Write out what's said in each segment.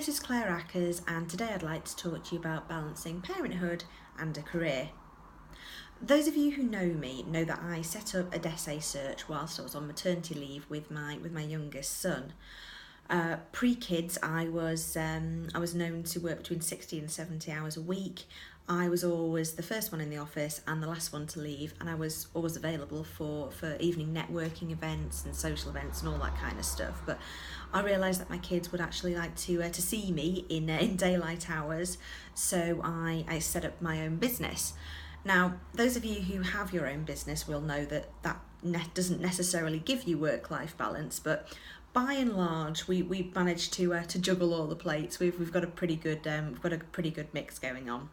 this is Claire Ackers, and today I'd like to talk to you about balancing parenthood and a career. Those of you who know me know that I set up a DESE search whilst I was on maternity leave with my youngest son. Pre-kids, I was known to work between 60 and 70 hours a week. I was always the first one in the office and the last one to leave, and I was always available for evening networking events and social events and all that kind of stuff. But I realised that my kids would actually like to see me in daylight hours, so I set up my own business. Now, those of you who have your own business will know that doesn't necessarily give you work-life balance, but by and large, we managed to juggle all the plates. We've got a pretty good mix going on.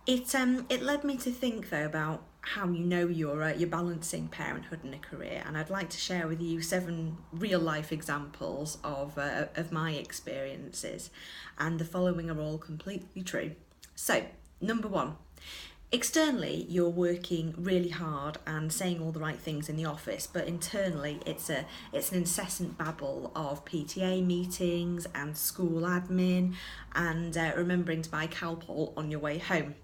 It led me to think though about how you're balancing parenthood and a career, and I'd like to share with you 7 real life examples of my experiences, and the following are all completely true. So, number 1. Externally, you're working really hard and saying all the right things in the office, but internally it's an incessant babble of PTA meetings and school admin and remembering to buy Calpol on your way home.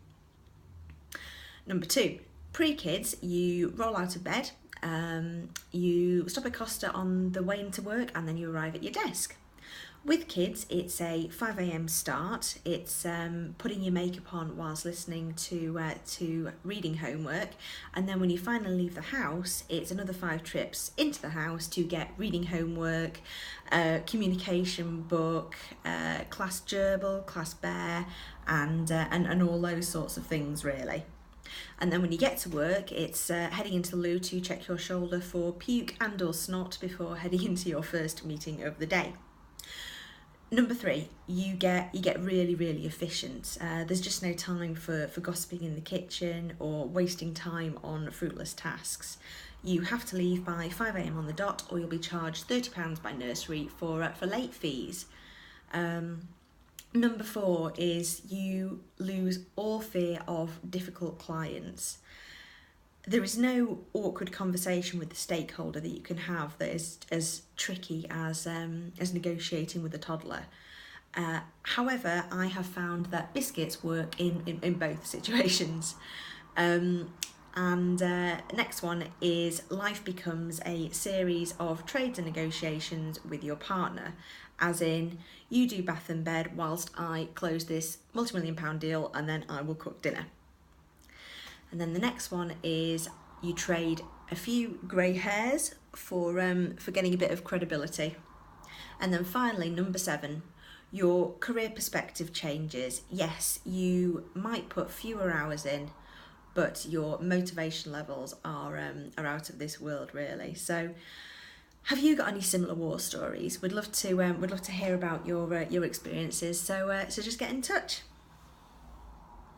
Number 2, pre-kids, you roll out of bed, you stop at Costa on the way into work, and then you arrive at your desk. With kids, it's a 5 a.m. start. It's putting your makeup on whilst listening to reading homework, and then when you finally leave the house, it's another 5 trips into the house to get reading homework, communication book, class gerbil, class bear, and all those sorts of things really. And then when you get to work, it's heading into the loo to check your shoulder for puke and or snot before heading into your first meeting of the day. Number 3, you get really, really efficient. There's just no time for gossiping in the kitchen or wasting time on fruitless tasks. You have to leave by 5 a.m. on the dot, or you'll be charged £30 by nursery for late fees. Number 4 is you lose all fear of difficult clients. There is no awkward conversation with the stakeholder that you can have that is as tricky as negotiating with a toddler. However, I have found that biscuits work in both situations. Next one is life becomes a series of trades and negotiations with your partner, as in you do bath and bed whilst I close this multi-million-pound deal, and then I will cook dinner. And then the next one is you trade a few grey hairs for getting a bit of credibility. And then finally, number 7, your career perspective changes. Yes, you might put fewer hours in, but your motivation levels are out of this world really. So, have you got any similar war stories? We'd love to hear about your experiences. So just get in touch.